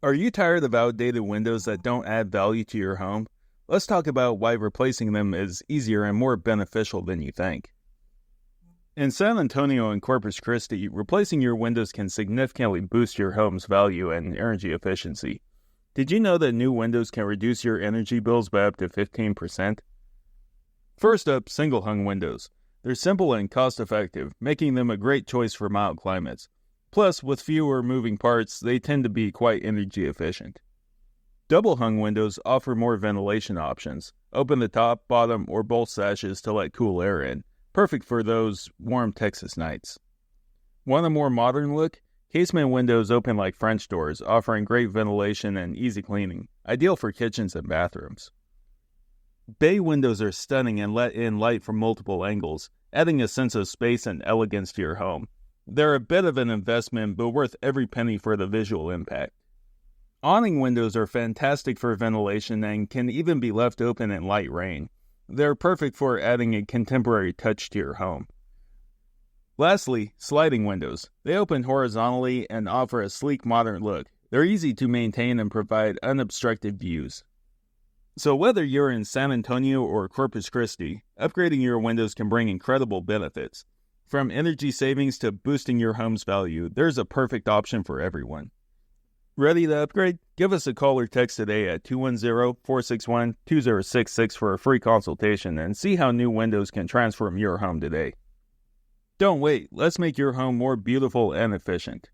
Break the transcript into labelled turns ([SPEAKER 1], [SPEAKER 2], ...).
[SPEAKER 1] Are you tired of outdated windows that don't add value to your home? Let's talk about why replacing them is easier and more beneficial than you think. In San Antonio and Corpus Christi, replacing your windows can significantly boost your home's value and energy efficiency. Did you know that new windows can reduce your energy bills by up to 15%? First up, single-hung windows. They're simple and cost-effective, making them a great choice for mild climates. Plus, with fewer moving parts, they tend to be quite energy efficient. Double-hung windows offer more ventilation options. Open the top, bottom, or both sashes to let cool air in. Perfect for those warm Texas nights. Want a more modern look? Casement windows open like French doors, offering great ventilation and easy cleaning. Ideal for kitchens and bathrooms. Bay windows are stunning and let in light from multiple angles, adding a sense of space and elegance to your home. They're a bit of an investment, but worth every penny for the visual impact. Awning windows are fantastic for ventilation and can even be left open in light rain. They're perfect for adding a contemporary touch to your home. Lastly, sliding windows. They open horizontally and offer a sleek modern look. They're easy to maintain and provide unobstructed views. So whether you're in San Antonio or Corpus Christi, upgrading your windows can bring incredible benefits. From energy savings to boosting your home's value, there's a perfect option for everyone. Ready to upgrade? Give us a call or text today at 210-461-2066 for a free consultation and see how new windows can transform your home today. Don't wait, let's make your home more beautiful and efficient.